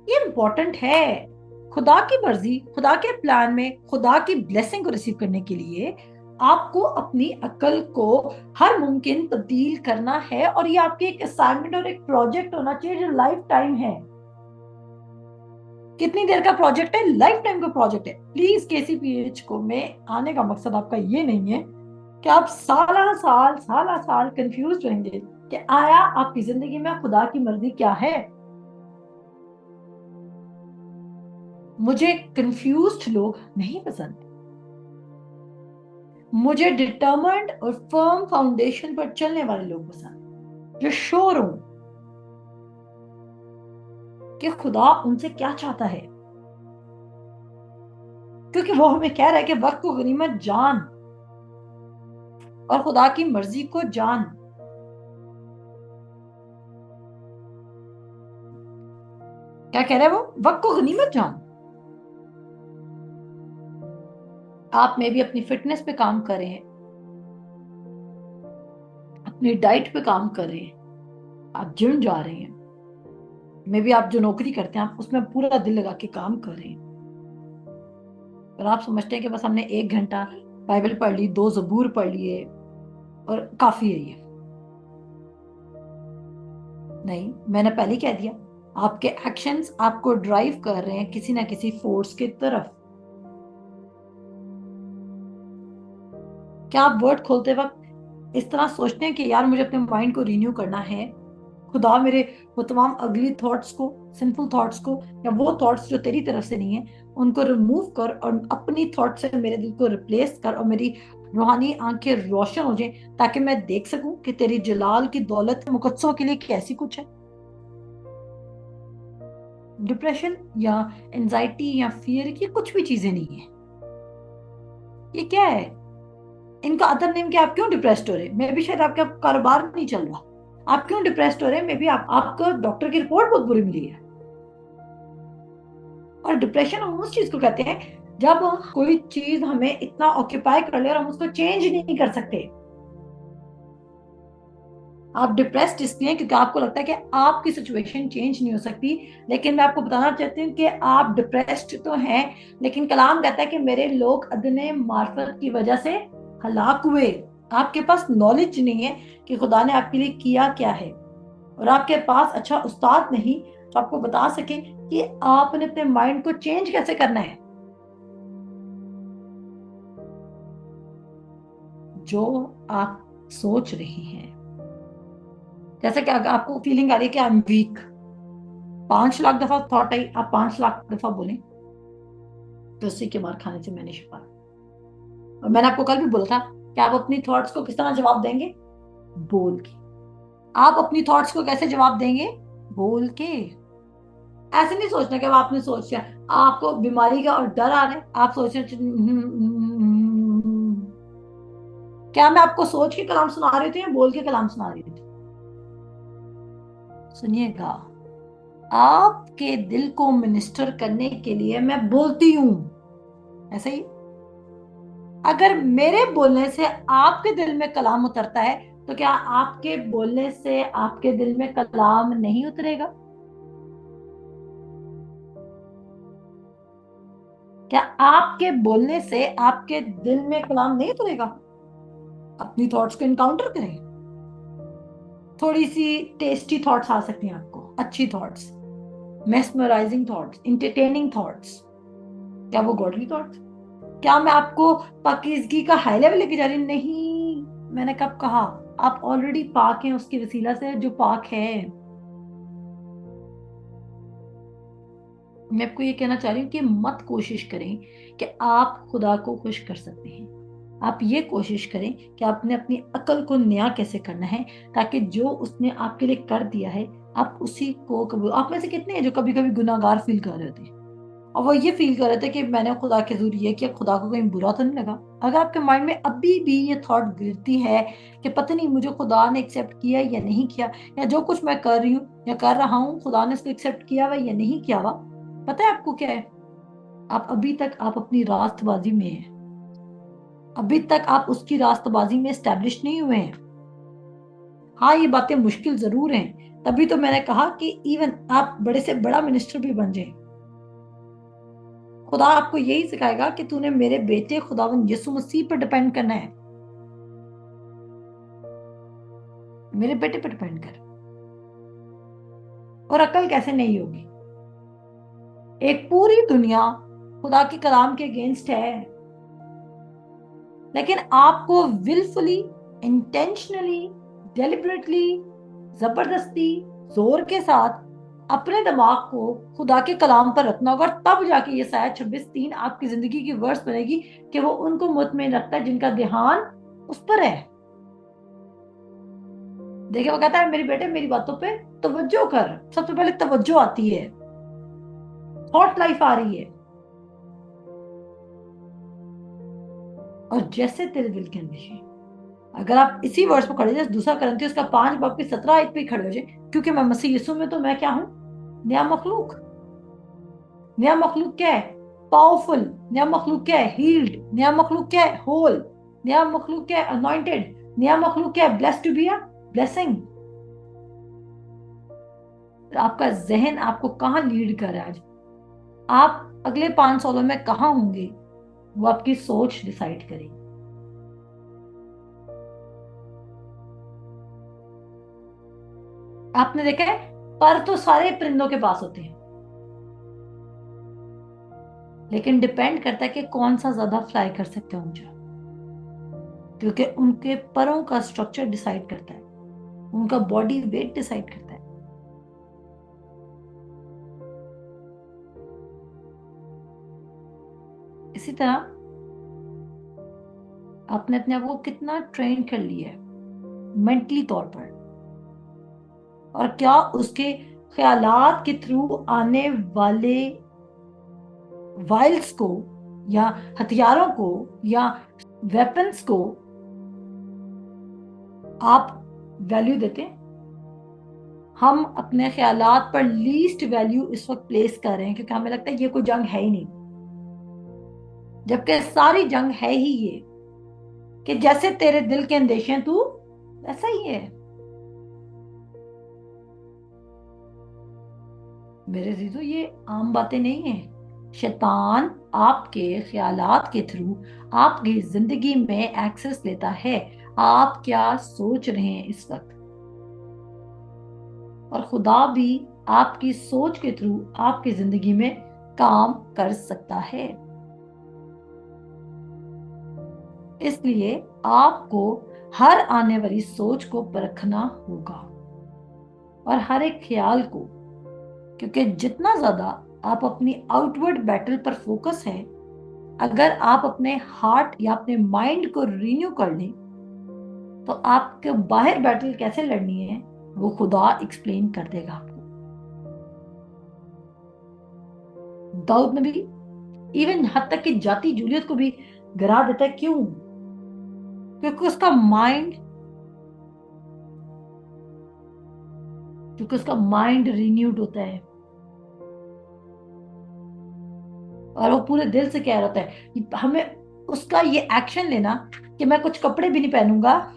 ये इंपॉर्टेंट है। खुदा की मर्जी, खुदा के प्लान में खुदा की ब्लेसिंग को रिसीव करने के लिए आपको अपनी अक्ल को हर मुमकिन तब्दील करना है, और ये आपकी एक असाइनमेंट और एक प्रोजेक्ट होना चाहिए जो लाइफ टाइम है। कितनी देर का प्रोजेक्ट है? लाइफ टाइम का प्रोजेक्ट है। प्लीज केसीपीएच को में आने का मकसद आपका ये नहीं है कि आप साला साल कंफ्यूज रहेंगे कि आया आपकी जिंदगी में खुदा की मर्जी क्या है। मुझे कंफ्यूज्ड लोग नहीं पसंद। मुझे डिटर्मिन्ड और फर्म फाउंडेशन पर चलने वाले लोग पसंद, जो श्योर हो कि खुदा उनसे क्या चाहता है। क्योंकि वो हमें कह रहा है कि वक्त को गनीमत जान और खुदा की मर्जी को जान। क्या कह रहा है वो? वक्त को गनीमत जान। आप में भी अपनी फिटनेस पे काम करें, अपनी डाइट पे काम करें, आप जिम जा रहे हैं, मे भी आप जो नौकरी करते हैं आप उसमें पूरा दिल लगा के काम करें, और आप समझते हैं कि बस हमने 1 घंटा बाइबल पढ़ ली, 2 ज़बूर पढ़ लिए और काफी है ये। नहीं, मैंने पहले ही कह दिया, आपके एक्शंस आपको ड्राइव कर रहे हैं किसी ना किसी फोर्स की तरफ। क्या आप वर्ड खोलते वक्त इस तरह सोचते हैं कि यार मुझे अपने माइंड को रिन्यू करना है, खुदा मेरे वो तमाम अगली थॉट्स को, सिंपल थॉट्स को, या वो थॉट्स जो तेरी तरफ से नहीं है उनको रिमूव कर और अपनी थॉट से मेरे दिल को रिप्लेस कर, और मेरी रूहानी आंखें रोशन हो जाएं ताकि मैं देख सकूं कि तेरी जलाल की दौलत मुकद्दसों के लिए कैसी कुछ है। डिप्रेशन या एंजाइटी या फियर की कुछ भी चीजें नहीं है। ये क्या है? इनका अदर नेम क्या? आप क्यों डिप्रेस्ड हो रहे? मे भी शायद आपका कारोबार नहीं चल रहा। आप क्यों डिप्रेस्ड हो रहे हैं? मे बी आपको डॉक्टर की रिपोर्ट बहुत बुरी मिली है। और डिप्रेशन हम उस चीज को कहते हैं जब कोई चीज हमें इतना ऑक्यूपाई कर ले और हम उसको चेंज नहीं कर सकते। आप डिप्रेस्ड इसलिए हैं क्योंकि आपको लगता है कि आपकी सिचुएशन चेंज नहीं हो सकती। लेकिन मैं आपको बताना चाहती हूँ कि आप डिप्रेस्ड तो हैं, लेकिन कलाम कहता है कि मेरे लोग अदने मार्फत की वजह से हलाक हुए। आपके पास नॉलेज नहीं है कि खुदा ने आपके लिए किया क्या है, और आपके पास अच्छा उस्ताद नहीं तो आपको बता सके कि आपने अपने माइंड को चेंज कैसे करना है। जो आप सोच रहे हैं, जैसे कि अगर आपको फीलिंग आ रही है कि आई एम वीक, 5 लाख दफा थॉट आई, आप 5 लाख दफा बोलें तो उसी के मार खाने से मैंने शिफा। और मैंने आपको कल भी बोला था कि आप अपनी थॉट्स को किस तरह जवाब देंगे? बोल के। आप अपनी थॉट्स को कैसे जवाब देंगे? बोल के। ऐसे नहीं सोचना कि अब आपने सोच लिया, आपको बीमारी का और डर आ रहा है, आप सोच रहे क्या मैं आपको सोच के कलाम सुना रही थी या बोल के कलाम सुना रही थी? सुनिएगा, आपके दिल को मिनिस्टर करने के लिए मैं बोलती हूं। ऐसे ही अगर मेरे बोलने से आपके दिल में कलाम उतरता है तो क्या आपके बोलने से आपके दिल में कलाम नहीं उतरेगा? क्या आपके बोलने से आपके दिल में कलाम नहीं उतरेगा? अपनी थॉट्स को इनकाउंटर करें। थोड़ी सी टेस्टी थॉट्स आ सकती हैं आपको, अच्छी thoughts, mesmerising thoughts, entertaining thoughts. क्या वो गॉडली थॉट्स? क्या मैं आपको पाकीज़गी का हाई लेवल लेके जा रही हूँ? नहीं, मैंने कब कहा? आप ऑलरेडी पाक हैं उसकी वसीला से जो पाक है। मैं आपको ये कहना चाह रही हूँ कि मत कोशिश करें कि आप खुदा को खुश कर सकते हैं। आप ये कोशिश करें कि आपने अपनी अकल को नया कैसे करना है, ताकि जो उसने आपके लिए कर दिया है आप उसी को कबूल। आप में से कितने हैं जो कभी कभी गुनाहगार फील कर रहे थे? और वो ये फील कर रहे थे कि मैंने खुदा के जरूर ये किया, खुदा को कहीं बुरा तो नहीं लगा। अगर आपके माइंड में अभी भी ये थॉट गिरती है कि पता नहीं मुझे खुदा ने एक्सेप्ट किया या नहीं किया, या जो कुछ मैं कर रही हूँ या कर रहा हूँ खुदा ने उसको एक्सेप्ट किया हुआ या नहीं किया हुआ, पता है आपको क्या है? आप अभी तक आप अपनी रास्तबाजी में हैं, अभी तक आप उसकी रास्तबाजी में एस्टेब्लिश नहीं हुए हैं। हाँ, ये बातें मुश्किल जरूर हैं, तभी तो मैंने कहा कि इवन आप बड़े से बड़ा मिनिस्टर भी बन जाए, खुदा आपको यही सिखाएगा कि तूने मेरे बेटे खुदावन यीशु मसीह पर डिपेंड करना है, मेरे बेटे पर डिपेंड कर। और अकल कैसे नहीं होगी? एक पूरी दुनिया खुदा के कलाम के अगेंस्ट है, लेकिन आपको विलफुली, इंटेंशनली, डेलिबरेटली, जबरदस्ती, जोर के साथ अपने दिमाग को खुदा के कलाम पर रखना होगा, तब जाके ये शायद 26:3 आपकी जिंदगी की वर्ष बनेगी कि वो उनको मुतमईन रखता है जिनका ध्यान उस पर है। देखिए, वो कहता है मेरे बेटे मेरी बातों पे तवज्जो कर। सबसे पहले तवज्जो आती है, थॉट लाइफ आ रही है। और जैसे तेरे दिल के अंदर, अगर आप इसी वर्ष में खड़े जैसे दूसरा करंथियों उसका 5 बाब की 17 आयत पे खड़े हो जाए, क्योंकि मैं मसीह यीशु में, तो मैं क्या हूं? नया मखलूक। नया मखलूक क्या है? पावरफुल। नया मखलूक क्या है? हील्ड। नया मखलूक क्या है? होल। नया मखलूक क्या है? अनॉइंटेड। नया मखलूक क्या है? Blessed to be a blessing. आपका जहन आपको कहाँ लीड कर रहा है आज? आप अगले 5 सालों में कहाँ होंगे, वो आपकी सोच डिसाइड करेगी। आपने देखा है, पर तो सारे परिंदों के पास होते हैं, लेकिन डिपेंड करता है कि कौन सा ज्यादा फ्लाई कर सकते हैं ऊंचा, क्योंकि उनके परों का स्ट्रक्चर डिसाइड करता है, उनका बॉडी वेट डिसाइड करता है। इसी तरह आपने अपने आप को कितना ट्रेन कर लिया है मेंटली तौर पर, और क्या उसके ख्यालात के थ्रू आने वाले वाइल्स को या हथियारों को या वेपन्स को आप वैल्यू देते हैं? हम अपने ख्यालात पर लीस्ट वैल्यू इस वक्त प्लेस कर रहे हैं, क्योंकि हमें लगता है ये कोई जंग है ही नहीं, जबकि सारी जंग है ही ये कि जैसे तेरे दिल के अंदेशे हैं तू वैसा ही है। मेरे जीजो, ये आम बातें नहीं है। शैतान आपके ख्यालात के थ्रू आपकी जिंदगी में एक्सेस लेता है, आप क्या सोच रहे हैं इस वक्त, और खुदा भी आपकी सोच के थ्रू आपकी जिंदगी में काम कर सकता है। इसलिए आपको हर आने वाली सोच को परखना होगा, और हर एक ख्याल को, क्योंकि जितना ज्यादा आप अपनी आउटवर्ड बैटल पर फोकस है, अगर आप अपने हार्ट या अपने माइंड को रिन्यू कर लें, तो आपके बाहर बैटल कैसे लड़नी है वो खुदा एक्सप्लेन कर देगा आपको। दाऊद ने भी इवन हद तक कि जाति जूलियत को भी गिरा देता है। क्यों? क्योंकि उसका माइंड रिन्यूड होता है, और वो पूरे दिल से कह रहा होता है। हमें उसका ये एक्शन लेना कि मैं कुछ कपड़े भी नहीं पहनूंगा,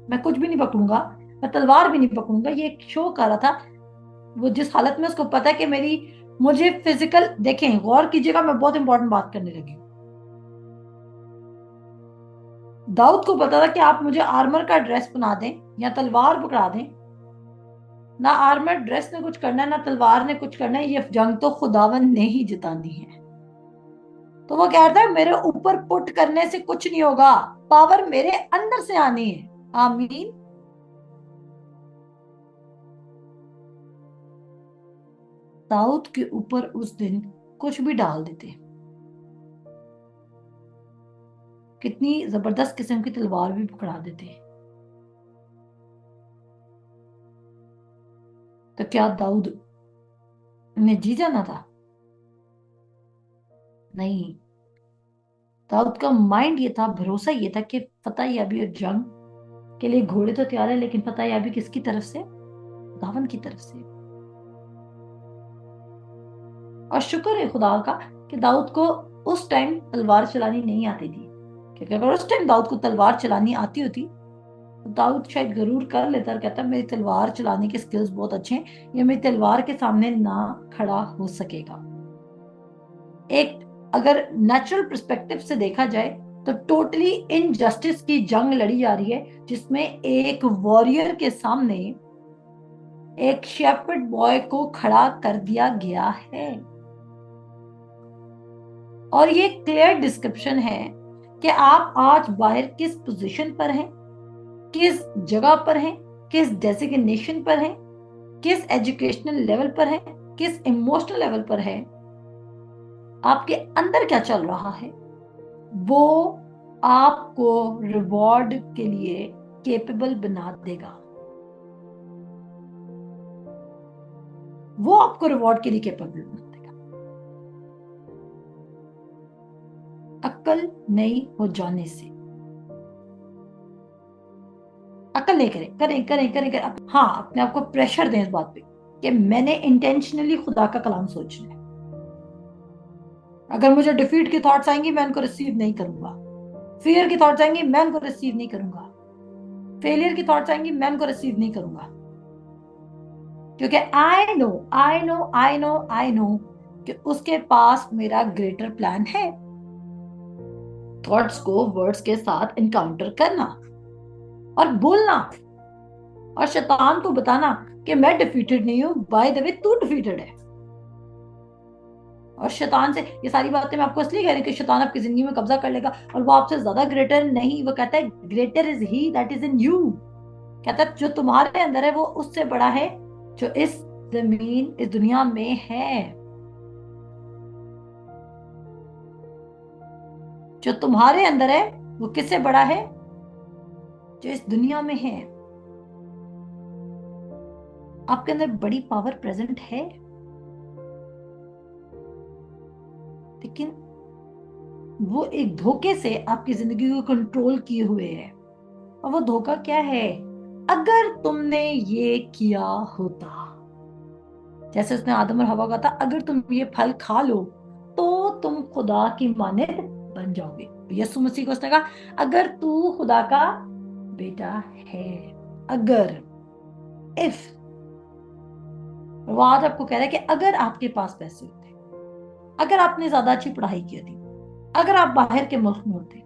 मैं कुछ भी नहीं पकड़ूंगा, मैं तलवार भी नहीं पकड़ूंगा। ये एक शो कर रहा था, वो जिस हालत में उसको पता है कि मेरी, मुझे फिजिकल, देखें गौर कीजिएगा, मैं बहुत इंपॉर्टेंट बात करने लगी। दाऊद को पता था कि आप मुझे आर्मर का ड्रेस बना दें या तलवार पकड़ा दें, ना आर्मर ड्रेस ने कुछ करना है ना तलवार ने कुछ करना है, ये जंग तो खुदावन ने ही जितानी है। तो वो कहता है मेरे ऊपर पुट करने से कुछ नहीं होगा, पावर मेरे अंदर से आनी है। आमीन। दाऊद के ऊपर उस दिन कुछ भी डाल देते, कितनी जबरदस्त किस्म की तलवार भी पकड़ा देते, तो क्या दाऊद ने जी जाना था? नहीं, दाऊद का माइंड ये था, भरोसा ये था कि पता ही अभी जंग के लिए घोड़े तो तैयार है, लेकिन पता है अभी किसकी तरफ से, खुदावन की तरफ से। और शुक्र है खुदा का कि दाऊद को उस टाइम तलवार चलानी नहीं आती थी, क्योंकि अगर उस टाइम दाऊद को तलवार चलानी आती होती तो दाऊद शायद गरूर कर लेता और कहता मेरी तलवार चलाने के स्किल्स बहुत अच्छे हैं, ये मेरी तलवार के सामने ना खड़ा हो सकेगा। एक अगर नेचुरल पर्सपेक्टिव से देखा जाए तो टोटली इनजस्टिस की जंग लड़ी जा रही है, जिसमें एक वॉरियर के सामने एक शेपर्ड बॉय को खड़ा कर दिया गया है। और ये क्लियर डिस्क्रिप्शन है कि आप आज बाहर किस पोजीशन पर हैं, किस जगह पर हैं, किस डेजिग्नेशन पर हैं, किस एजुकेशनल लेवल पर हैं, किस इमोशनल लेवल पर हैं, आपके अंदर क्या चल रहा है, वो आपको रिवॉर्ड के लिए केपेबल बना देगा। वो आपको रिवॉर्ड के लिए केपेबल बना देगा। अक्ल नहीं हो जाने से, अक्ल नहीं करें, करें करें करें करें, हाँ अपने आप को प्रेशर दें इस बात पे कि मैंने इंटेंशनली खुदा का कलाम सोचना है। अगर मुझे डिफीट की थॉट्स आएंगी मैं उनको रिसीव नहीं करूंगा, फियर की थॉट्स आएंगी मैं उनको रिसीव नहीं करूंगा, फेलियर की थॉट्स आएंगी मैं उनको रिसीव नहीं करूंगा, क्योंकि आई नो कि उसके पास मेरा ग्रेटर प्लान है। थॉट्स को वर्ड्स के साथ इनकाउंटर करना और बोलना और शैतान को बताना कि मैं डिफीटेड नहीं हूं, बाय द वे तू डिफीटेड है। और शैतान से ये सारी बातें मैं आपको इसलिए कह रही हूँ कि शैतान आपकी जिंदगी में कब्जा कर लेगा और वो आपसे ज्यादा ग्रेटर नहीं, वो कहता है greater is he that is in you. कहता है जो तुम्हारे अंदर है वो उससे बड़ा है जो इस जमीन इस दुनिया में है। जो तुम्हारे अंदर है वो किससे बड़ा है, जो इस दुनिया में है। आपके अंदर बड़ी पावर प्रेजेंट है, लेकिन वो एक धोखे से आपकी जिंदगी को कंट्रोल किए हुए है। और वो धोखा क्या है, अगर तुमने ये किया होता, जैसे उसने आदम और हवा का था, अगर तुम ये फल खा लो तो तुम खुदा की मानद बन जाओगे। यीशु मसीह को उसने कहा अगर तू खुदा का बेटा है, अगर, इफ। वो आज आपको कह रहा है कि अगर आपके पास पैसे होते, अगर आपने ज्यादा अच्छी पढ़ाई की होती, अगर आप बाहर के मुल्क में होते,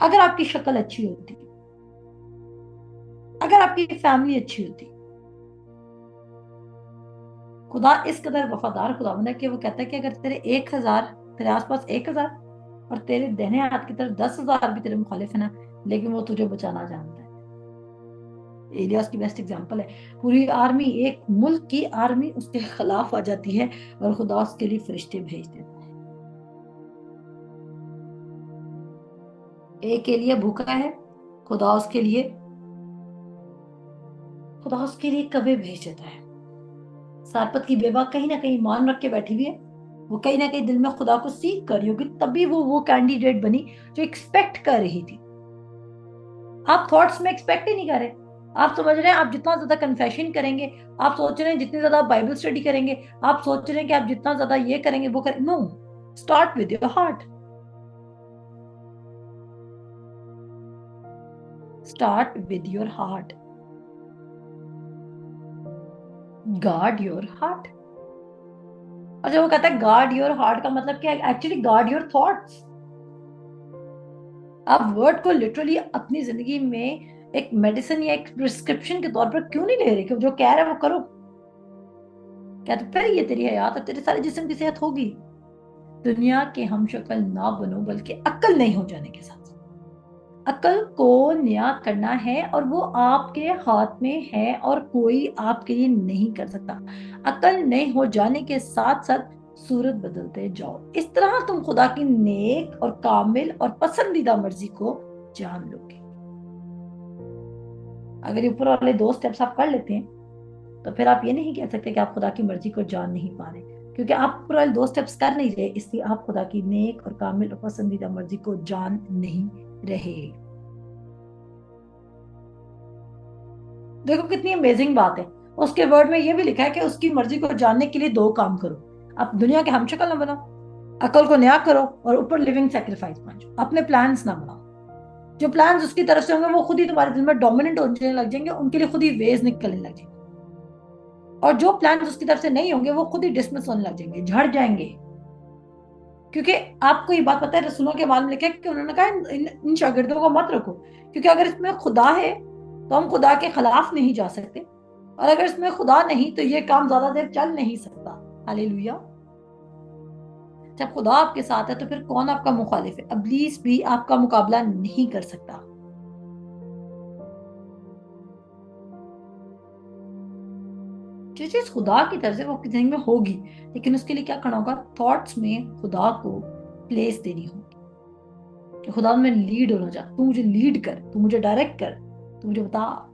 अगर आपकी शक्ल अच्छी होती, अगर आपकी फैमिली अच्छी होती। खुदा इस कदर वफादार खुदा है कि वो कहता है कि अगर तेरे 1,000, तेरे आसपास 1,000 और तेरे दाहिने हाथ की तरफ 10,000 भी तेरे मुखालिफ है ना, लेकिन वो तुझे बचाना जानता है। एलियास की बेस्ट एग्जांपल है। पूरी आर्मी, एक मुल्क की आर्मी उसके खिलाफ आ जाती है और खुदा उसके लिए फरिश्ते भेज देता है। एक एलिया भूखा है, खुदा उसके लिए खुदा उसके लिए कवे भेज देता है। सारपत की बेवा कहीं ना कहीं मान रख के बैठी हुई है, वो कहीं ना कहीं दिल में खुदा को सीख कर रही होगी, तभी वो कैंडिडेट बनी जो एक्सपेक्ट कर रही थी। आप थॉट्स में एक्सपेक्ट ही नहीं कर रहे। आप समझ रहे हैं आप जितना ज्यादा कन्फेशन करेंगे, आप सोच रहे हैं जितनी ज्यादा बाइबल स्टडी करेंगे, आप सोच रहे हैं कि आप जितना ज्यादा ये करेंगे वो करेंगे। No, start with your heart, start with your heart, guard your heart. और जब वो कहता है गार्ड योर हार्ट का मतलब क्या है, एक्चुअली गार्ड योर थॉट्स। आप वर्ड को लिटरली अपनी जिंदगी में एक मेडिसिन या एक प्रिस्क्रिप्शन के तौर पर क्यों नहीं ले रहे कि जो कह रहा है वो करो। कहते फिर ये तेरी हयात और तेरे सारे जिस्म की सेहत होगी। दुनिया के हम शक्ल ना बनो, बल्कि अक्ल नहीं हो जाने के साथ अक्ल को नया करना है, और वो आपके हाथ में है और कोई आपके लिए नहीं कर सकता। अक्ल नहीं हो जाने के साथ साथ सूरत बदलते जाओ, इस तरह तुम खुदा की नेक और कामिल और पसंदीदा मर्जी को जान लोगे। अगर ऊपर वाले 2 स्टेप्स आप कर लेते हैं तो फिर आप ये नहीं कह सकते कि आप खुदा की मर्जी को जान नहीं पा रहे। क्योंकि आप पूरा 2 स्टेप्स कर नहीं रहे, इसलिए आप खुदा की नेक और कामिल और पसंदीदा मर्जी को जान नहीं रहे। देखो कितनी अमेजिंग बात है, उसके वर्ड में ये भी लिखा है कि उसकी मर्जी को जानने के लिए 2 काम करो। आप दुनिया के हमशक्ल ना बनो, अकल को नया करो, और ऊपर लिविंग सेक्रीफाइस बन जाओ। अपने प्लान्स ना बनाओ, जो प्लान्स उसकी तरफ से होंगे वो खुद ही तुम्हारे दिल में डोमिनेंट होने लग जाएंगे, उनके लिए खुद ही वेज निकलने लग जाएंगे। और जो प्लान्स उसकी तरफ से नहीं होंगे वो खुद ही डिसमिस होने लग जाएंगे, झड़ जाएंगे। क्योंकि आपको ये बात पता है, रसूलों के बाद में लिखा है कि उन्होंने कहा इन शागिर्दों को मत रखो, क्योंकि अगर इसमें खुदा है तो हम खुदा के खिलाफ नहीं जा सकते, और अगर इसमें खुदा नहीं तो ये काम ज्यादा देर चल नहीं सकता। हालेलुया। जब खुदा आपके साथ है तो फिर कौन आपका मुखालिफ है? इब्लीस भी आपका मुकाबला नहीं कर सकता। जो चीज खुदा की तरफ से वो आपकी जिंदगी में होगी, लेकिन उसके लिए क्या करना होगा? थॉट्स में खुदा को प्लेस देनी होगी कि खुदा मैं लीड होना चाहता, तू मुझे लीड कर, तू मुझे डायरेक्ट कर, तू मुझे बता।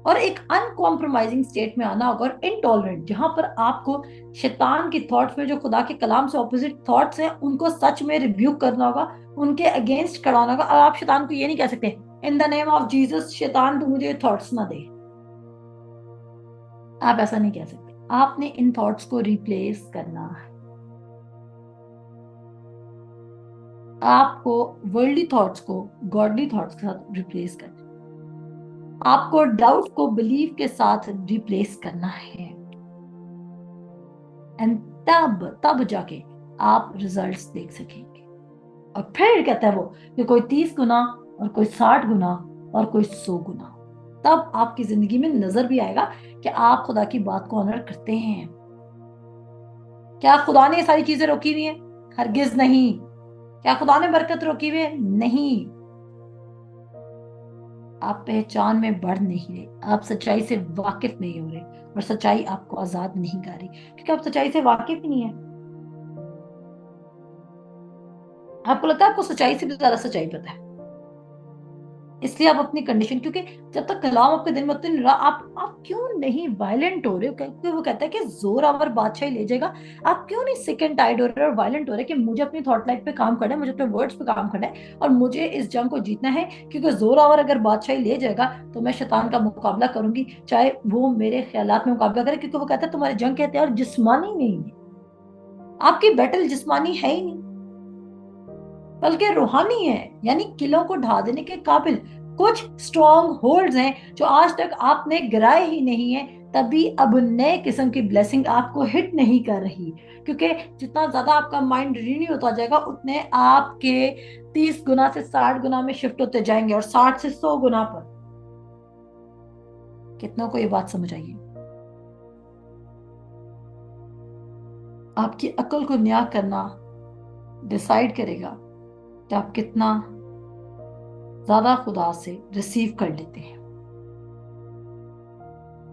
और एक अनकॉम्प्रोमाइजिंग स्टेट में आना होगा, और इनटॉलरेंट, जहां पर आपको शैतान की थॉट्स में जो खुदा के कलाम से ऑपोजिट थॉट्स हैं उनको सच में रिव्यू करना होगा, उनके अगेंस्ट खड़ा होना होगा। और आप शैतान को ये नहीं कह सकते in the name of Jesus शैतान तू मुझे थॉट्स ना दे। आप ऐसा नहीं कह सकते। आपने इन थॉट्स को रिप्लेस करना है। आपको वर्ल्डली थॉट्स को गॉडली थॉट्स के साथ रिप्लेस करना है। आपको डाउट को बिलीव के साथ रिप्लेस करना है। एंड तब जाके आप रिजल्ट्स देख सकेंगे। और फिर कहता है वो कि कोई 30 गुना और कोई 60 गुना और कोई 100 गुना। तब आपकी जिंदगी में नजर भी आएगा कि आप खुदा की बात को ऑनर करते हैं। क्या खुदा ने ये सारी चीजें रोकी हुई है? हरगिज नहीं। क्या खुदा ने बरकत रोकी हुई है? नहीं। आप पहचान में बढ़ नहीं रहे, आप सच्चाई से वाकिफ नहीं हो रहे, और सच्चाई आपको आजाद नहीं कर रही, क्योंकि आप सच्चाई से वाकिफ ही नहीं है। आपको लगता है आपको सच्चाई से भी ज्यादा सच्चाई पता है, इसलिए आप अपनी कंडीशन, क्योंकि जब तक कलाम आपके दिल में उतर नहीं रहा, आप क्यों नहीं वायलेंट हो रहे हो? क्योंकि वो कहता है कि जोर आवर बादशाही ले जाएगा। आप क्यों नहीं सिक एंड टाइड हो रहे और वायलेंट हो रहे कि मुझे अपनी थॉट लाइफ पे काम करना है, मुझे अपने वर्ड्स पे काम करना है, और मुझे इस जंग को जीतना है। क्योंकि जोर आवर अगर बादशाही ले जाएगा तो मैं शैतान का मुकाबला करूंगी, चाहे वो मेरे ख्यालात में मुकाबला करे, क्योंकि वो कहता है तुम्हारी जंग के हथियार जिस्मानी नहीं है। आपकी बैटल जिस्मानी है ही नहीं, बल्कि रूहानी है, यानी किलों को ढा देने के काबिल। कुछ स्ट्रॉन्ग होल्ड्स हैं जो आज तक आपने गिराए ही नहीं है, तभी अब नए किस्म की ब्लेसिंग आपको हिट नहीं कर रही। क्योंकि जितना ज्यादा आपका माइंड रिन्यू होता जाएगा, उतने आपके 30 गुना से 60 गुना में शिफ्ट होते जाएंगे, और 60 से 100 गुना पर। कितनों को ये बात समझ आइए? आपकी अकल को न्याय करना डिसाइड करेगा कि आप कितना ज्यादा खुदा से रिसीव कर लेते हैं।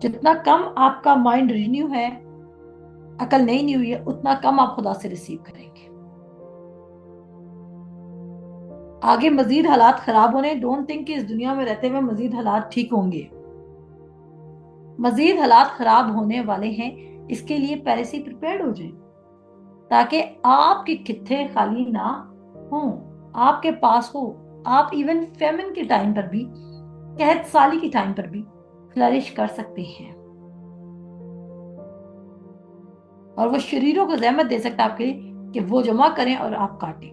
जितना कम आपका माइंड रिन्यू है, अकल नहीं हुई है, उतना कम आप खुदा से रिसीव करेंगे। आगे मजीद हालात खराब होने, डोंट थिंक कि इस दुनिया में रहते हुए मजीद हालात ठीक होंगे। मजीद हालात खराब होने वाले हैं, इसके लिए पहले से प्रिपेयर्ड हो जाए, ताकि आपके खित्ते खाली ना हो, आपके पास हो। आप इवन फेमिन के टाइम पर भी, कहत साली के टाइम पर भी फ्लरिश कर सकते हैं, और वो शरीरों को जहमत दे सकता है आपके लिए कि वो जमा करें और आप काटें।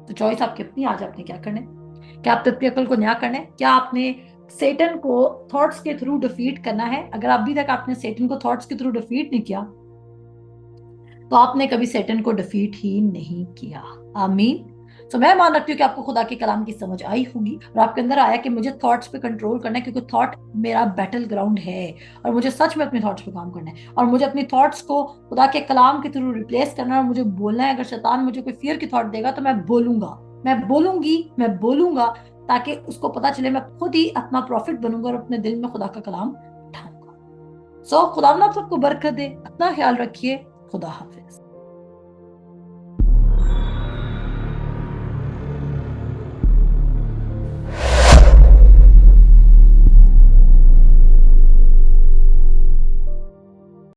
तो चॉइस आपकी अपनी। आज आपने क्या करना है? क्या आपने अपनी अकल को न्याय करना है? क्या आपने सेटन को थॉट्स के थ्रू डिफीट करना है? अगर अभी तक आपने सेटन को थॉट्स के थ्रू डिफीट नहीं किया, तो आपने कभी सेटन को डिफीट ही नहीं किया। आमीन। तो मैं मान रखती हूँ कि आपको खुदा के कलाम की समझ आई होगी, और आपके अंदर आया कि मुझे थॉट्स पे कंट्रोल करना है, क्योंकि थॉट मेरा बैटल ग्राउंड है, और मुझे सच में अपने थॉट्स पे काम करना है, और मुझे अपनी थॉट्स को खुदा के कलाम के थ्रू रिप्लेस करना है, और मुझे बोलना है। अगर शैतान मुझे कोई फियर की थॉट देगा तो मैं बोलूंगा, मैं बोलूंगी, मैं बोलूंगा, ताकि उसको पता चले मैं खुद ही अपना प्रॉफिट बनूंगा और अपने दिल में खुदा का कलाम उठाऊंगा। सो खुदा आप सबको बरकत दे। अपना ख्याल रखिए। खुदा हाफिज।